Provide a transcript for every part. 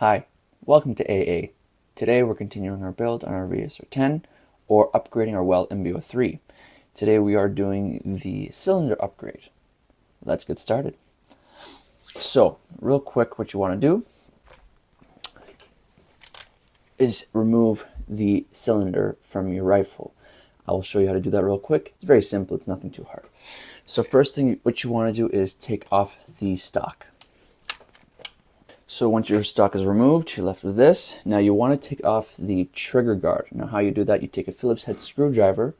Hi, welcome to AA. Today we're continuing our build on our VSR-10 or upgrading our well MB-03. Today we are doing the cylinder upgrade. Let's get started. So, real quick, what you want to do is remove the cylinder from your rifle. I will show you how to do that real quick. It's very simple, it's nothing too hard. So first thing what you want to do is take off the stock. So once your stock is removed, you're left with this. Now you want to take off the trigger guard. Now how you do that, you take a Phillips head screwdriver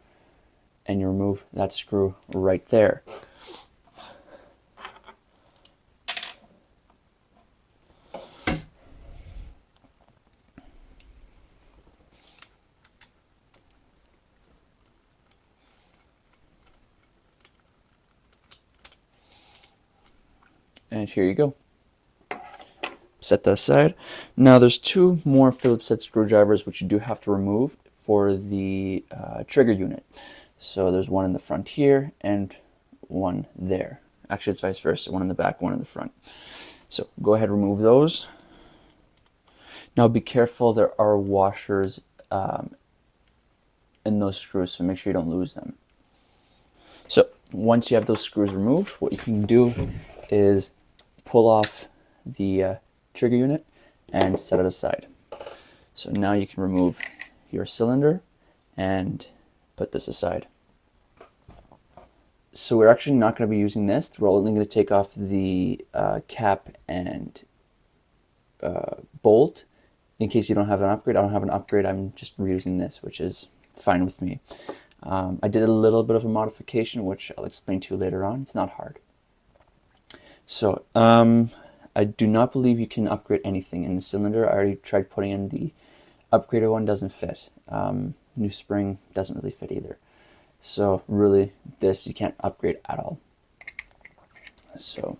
and you remove that screw right there. And here you go. Set that aside. Now there's two more Phillips head screwdrivers which you do have to remove for the trigger unit. So there's one in the front here and one there. Actually it's vice versa, one in the back, one in the front. So go ahead and remove those. Now be careful, there are washers in those screws, so make sure you don't lose them. So once you have those screws removed, what you can do is pull off the trigger unit and set it aside. So now you can remove your cylinder and put this aside. So we're actually not going to be using this. We're only going to take off the cap and bolt in case you don't have an upgrade. I don't have an upgrade. I'm just reusing this, which is fine with me. I did a little bit of a modification, which I'll explain to you later on. It's not hard. So I do not believe you can upgrade anything in the cylinder. I already tried putting in the upgraded one, doesn't fit. New spring doesn't really fit either. So really, this you can't upgrade at all. So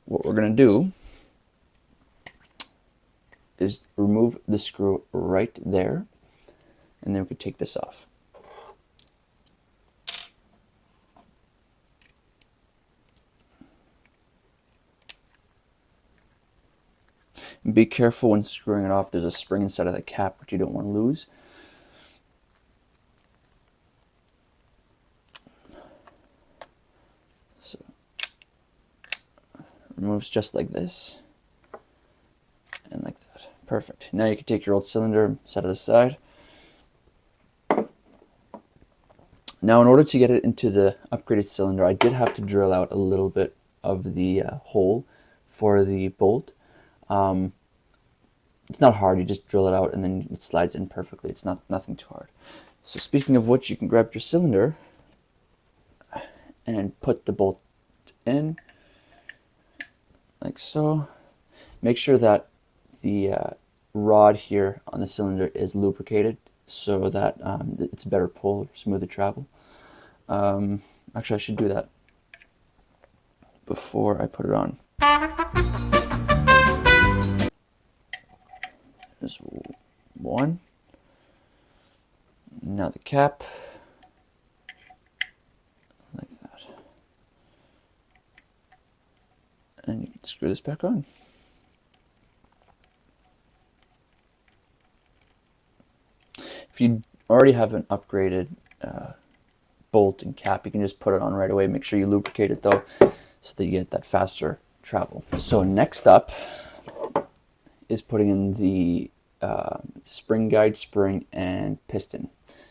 what we're going to do is remove the screw right there, and then we could take this off. Be careful when screwing it off. There's a spring inside of the cap which you don't want to lose. So removes just like this and like that. Perfect. Now you can take your old cylinder, set it aside. Now in order to get it into the upgraded cylinder, I did have to drill out a little bit of the hole for the bolt. It's not hard, you just drill it out and then it slides in perfectly. It's nothing too hard. So speaking of which, you can grab your cylinder and put the bolt in like so. Make sure that the rod here on the cylinder is lubricated so that it's better pull, smoother travel. Actually I should do that before I put it on. There's one. Now the cap, like that. And you can screw this back on. If you already have an upgraded bolt and cap, you can just put it on right away. Make sure you lubricate it though, so that you get that faster travel. So next up is putting in the spring guide, spring, and piston.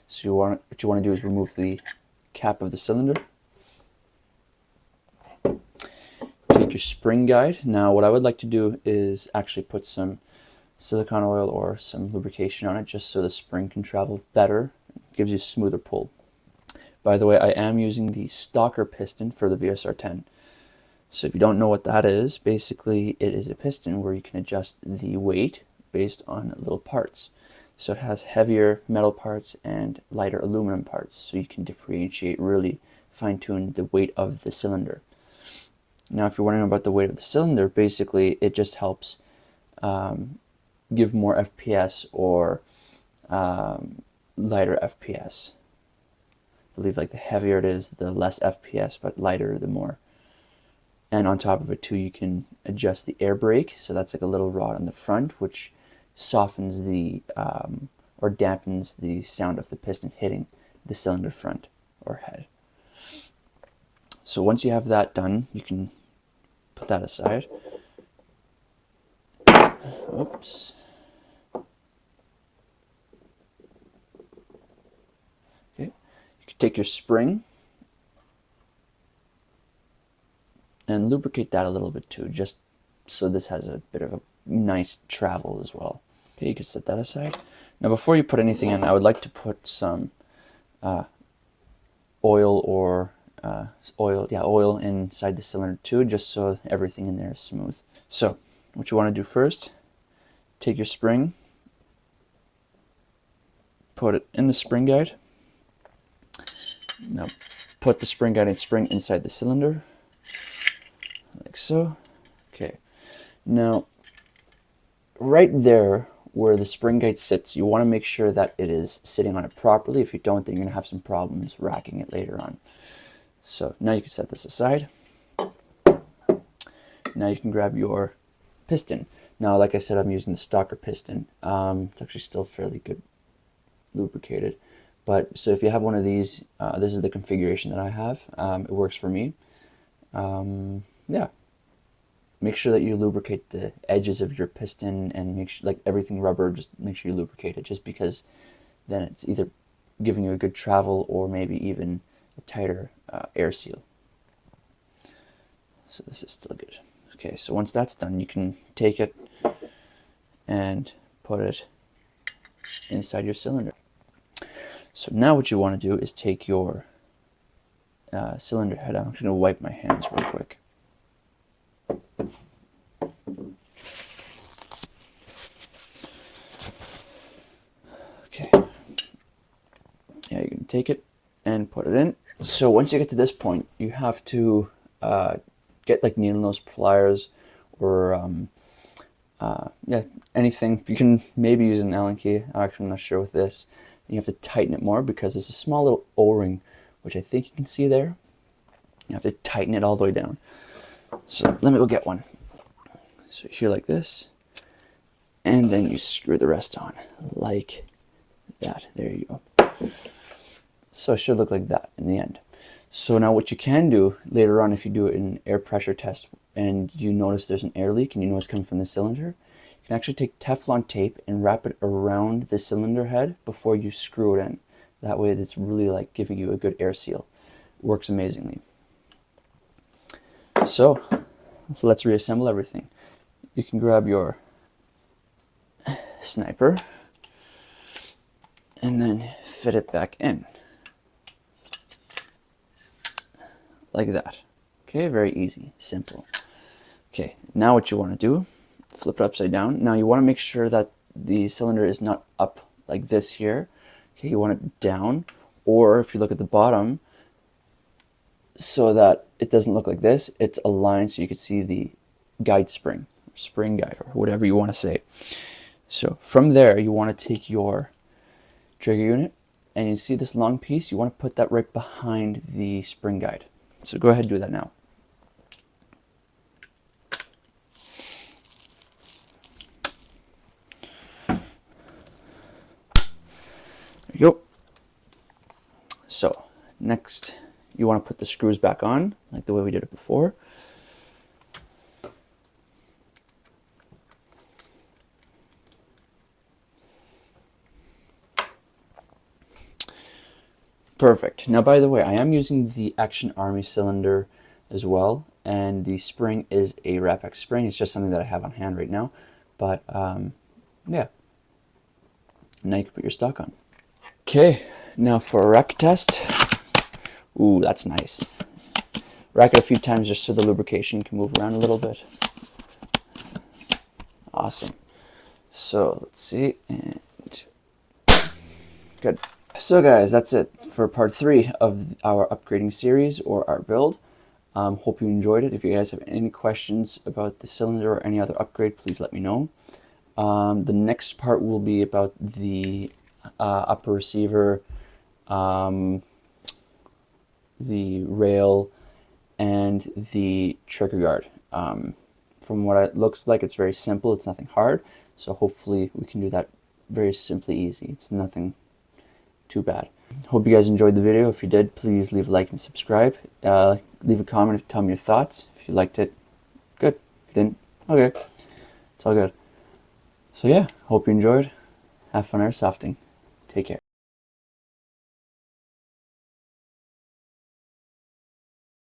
So what you want to do is remove the cap of the cylinder. Take your spring guide. Now what I would like to do is actually put some silicone oil or some lubrication on it just so the spring can travel better. It gives you a smoother pull. By the way, I am using the stalker piston for the VSR-10. So if you don't know what that is, basically it is a piston where you can adjust the weight based on little parts. So it has heavier metal parts and lighter aluminum parts, so you can differentiate, really fine-tune the weight of the cylinder. Now if you're wondering about the weight of the cylinder, basically it just helps give more FPS or lighter FPS. I believe like the heavier it is, the less FPS, but lighter the more. And on top of it too, you can adjust the air brake. So that's like a little rod on the front, which softens the or dampens the sound of the piston hitting the cylinder front or head. So once you have that done, you can put that aside. Oops. Okay. You can take your spring and lubricate that a little bit too, just so this has a bit of a nice travel as well. Okay, you can set that aside. Now before you put anything in, I would like to put some oil or oil inside the cylinder too, just so everything in there is smooth. So what you want to do first, take your spring, put it in the spring guide. Now put the spring guide and spring inside the cylinder, like so. Okay, now right there where the spring guide sits, you want to make sure that it is sitting on it properly. If you don't, then you're going to have some problems racking it later on. So now you can set this aside. Now you can grab your piston. Now, like I said, I'm using the stocker piston. It's actually still fairly good lubricated. But so if you have one of these, this is the configuration that I have. It works for me. Yeah. Make sure that you lubricate the edges of your piston and make sure, like everything rubber, just make sure you lubricate it, just because then it's either giving you a good travel or maybe even a tighter air seal. So this is still good. Okay, so once that's done, you can take it and put it inside your cylinder. So now what you want to do is take your cylinder head. I'm actually going to wipe my hands real quick. Okay. Yeah, you can take it and put it in. So once you get to this point, you have to get like needle nose pliers or yeah, anything. You can maybe use an Allen key. Actually, I'm not sure with this. You have to tighten it more because there's a small little O-ring, which I think you can see there. You have to tighten it all the way down. So let me go get one. So here like this, and then you screw the rest on like that. There you go. So it should look like that in the end. So now what you can do later on, if you do it in an air pressure test and you notice there's an air leak and you know it's coming from the cylinder, you can actually take Teflon tape and wrap it around the cylinder head before you screw it in. That way it's really like giving you a good air seal. It works amazingly. So let's reassemble everything. You can grab your sniper and then fit it back in. Like that. Okay, very easy, simple. Okay, now what you want to do, flip it upside down. Now you want to make sure that the cylinder is not up like this here. Okay, you want it down, or if you look at the bottom, so that it doesn't look like this, it's aligned so you can see the guide spring, spring guide, or whatever you want to say. So from there, you want to take your trigger unit, and you see this long piece, you want to put that right behind the spring guide. So go ahead and do that now. There you go. So next, you want to put the screws back on, like the way we did it before. Perfect. Now, by the way, I am using the Action Army cylinder as well, and the spring is a Rapex spring. It's just something that I have on hand right now, but yeah. Now you can put your stock on. Okay, now for a rack test. Ooh, that's nice. Rack it a few times just so the lubrication can move around a little bit. Awesome. So let's see, and good. So guys, that's it for part 3 of our upgrading series or our build. Hope you enjoyed it. If you guys have any questions about the cylinder or any other upgrade, please let me know. The next part will be about the upper receiver, the rail, and the trigger guard. From what it looks like, it's very simple. It's nothing hard. So hopefully we can do that very simply easy. It's nothing too bad. Hope you guys enjoyed the video. If you did, please leave a like and subscribe. Leave a comment if tell me your thoughts. If you liked it, good. If you didn't, okay. It's all good. So yeah, hope you enjoyed. Have fun airsofting. Take care.